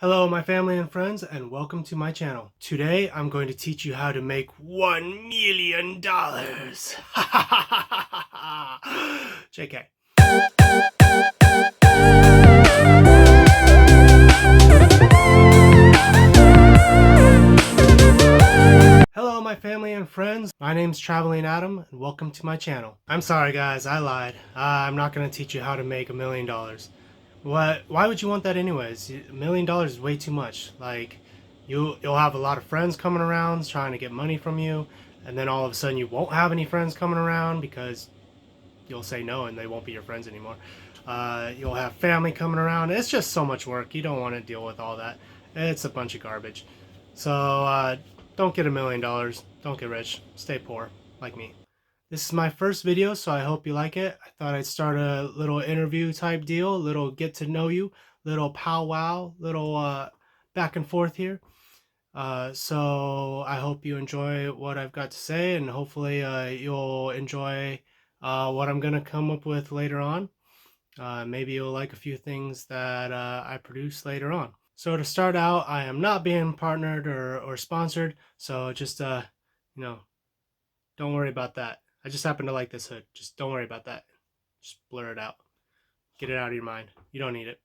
Hello my family and friends, and welcome to my channel. Today I'm going to teach you how to make $1 million. JK. Hello my family and friends, my name's Traveling Adam and welcome to my channel. I'm sorry guys, I lied. I'm not going to teach you how to make $1 million. Why would you want that anyways? $1 million is way too much. Like, you'll have a lot of friends coming around trying to get money from you, and then all of a sudden you won't have any friends coming around because you'll say no and they won't be your friends anymore. You'll have family coming around. It's just so much work. You don't want to deal with all that. It's a bunch of garbage. So don't get $1 million. Don't get rich. Stay poor, like me. This is my first video, so I hope you like it. I thought I'd start a little interview type deal, little get to know you, little powwow, little back and forth here. So I hope you enjoy what I've got to say, and hopefully you'll enjoy what I'm going to come up with later on. Maybe you'll like a few things that I produce later on. So to start out, I am not being partnered or sponsored, so just, don't worry about that. I just happen to like this hood. Just don't worry about that. Just blur it out. Get it out of your mind. You don't need it.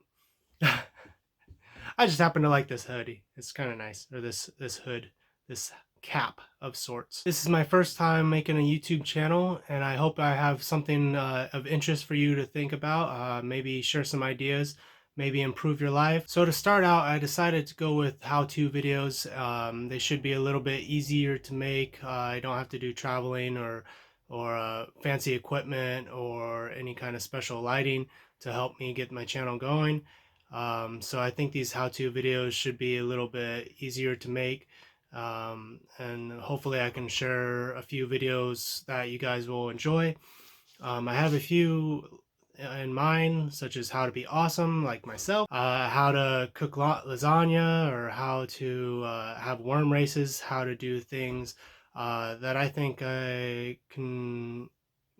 I just happen to like this hoodie. It's kind of nice. Or this hood. This cap of sorts. This is my first time making a YouTube channel, and I hope I have something of interest for you to think about. Maybe share some ideas. Maybe improve your life. So to start out, I decided to go with how-to videos. They should be a little bit easier to make. I don't have to do traveling or fancy equipment or any kind of special lighting to help me get my channel going. So I think these how-to videos should be a little bit easier to make. And hopefully I can share a few videos that you guys will enjoy. I have a few in mind, such as how to be awesome like myself, how to cook lasagna, or how to have worm races, how to do things that I think I can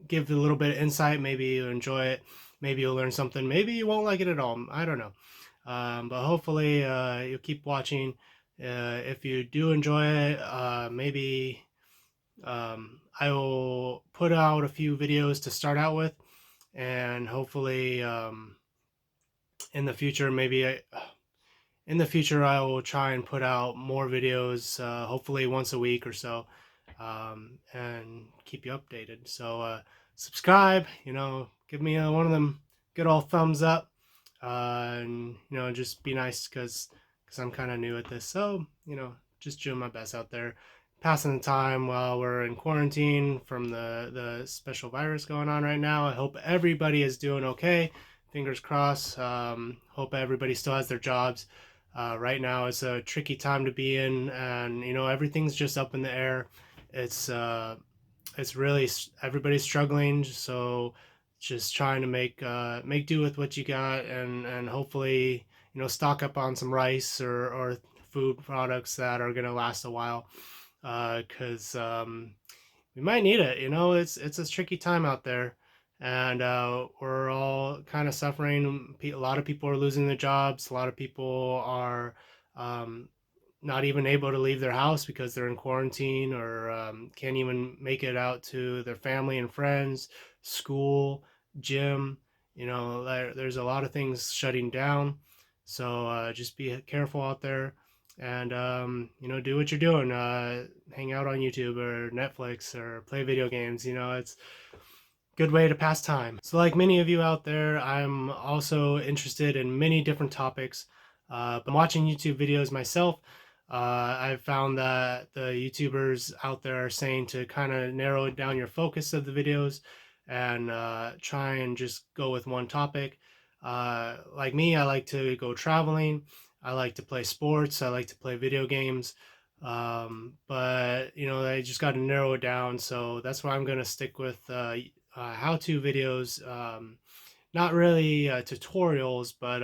give a little bit of insight. Maybe you'll enjoy it, maybe you'll learn something, maybe you won't like it at all. I don't know. But hopefully you'll keep watching. If you do enjoy it, maybe I will put out a few videos to start out with, and hopefully in the future, in the future I will try and put out more videos, hopefully once a week or so, and keep you updated. So subscribe, give me one of them good old thumbs up, and just be nice, because I'm kind of new at this. So just doing my best out there, passing the time while we're in quarantine from the special virus going on right now. I hope everybody is doing okay. Fingers crossed. Hope everybody still has their jobs. Right now it's a tricky time to be in, and everything's just up in the air. It's really, everybody's struggling, so just trying to make do with what you got, and hopefully stock up on some rice or food products that are gonna last a while, because we might need it. It's a tricky time out there, and we're all kind of suffering. A lot of people are losing their jobs. A lot of people are um, not even able to leave their house because they're in quarantine, or can't even make it out to their family and friends, school, gym. There's a lot of things shutting down. So just be careful out there, and do what you're doing. Hang out on YouTube or Netflix or play video games. It's a good way to pass time. So like many of you out there, I'm also interested in many different topics. I'm watching YouTube videos myself. I've found that the YouTubers out there are saying to kind of narrow down your focus of the videos, and try and just go with one topic. Like me, I like to go traveling. I like to play sports. I like to play video games. But I just got to narrow it down. So that's why I'm going to stick with how-to videos. Not really tutorials, but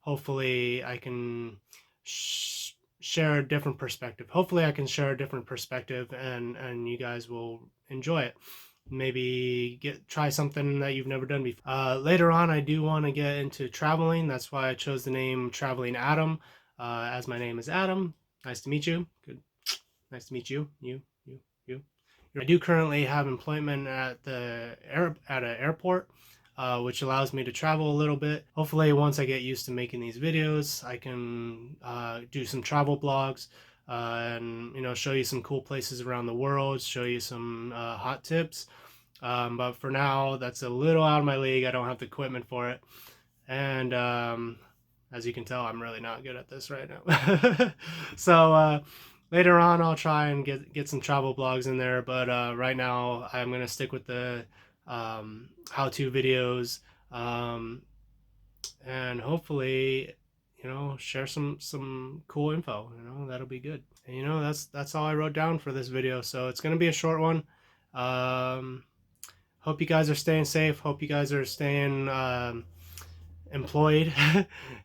hopefully I can share a different perspective. Hopefully I can share a different perspective, and you guys will enjoy it. Maybe try something that you've never done before. Later on, I do want to get into traveling. That's why I chose the name Traveling Adam. as my name is Adam. Nice to meet you. Good. Nice to meet you. You. I do currently have employment at an airport, which allows me to travel a little bit. Hopefully, once I get used to making these videos, I can do some travel blogs, and show you some cool places around the world, show you some hot tips. But for now, that's a little out of my league. I don't have the equipment for it, and as you can tell, I'm really not good at this right now. So later on, I'll try and get some travel blogs in there. But right now, I'm gonna stick with the how-to videos, um, and hopefully, share some cool info. That'll be good. And that's all I wrote down for this video. So it's gonna be a short one. Hope you guys are staying safe. Hope you guys are staying employed.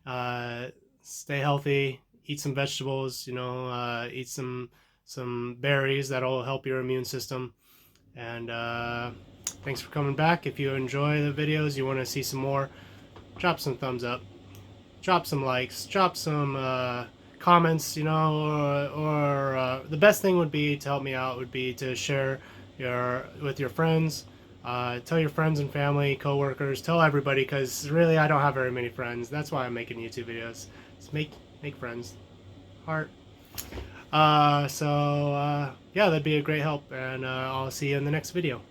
uh, Stay healthy. Eat some vegetables. Eat some berries that'll help your immune system. And thanks for coming back. If you enjoy the videos, you want to see some more, drop some thumbs up, drop some likes, drop some comments. Or the best thing would be to help me out would be to share with your friends. Tell your friends and family, coworkers, tell everybody, because really I don't have very many friends. That's why I'm making YouTube videos. Just make friends. Heart. So yeah, that'd be a great help, and I'll see you in the next video.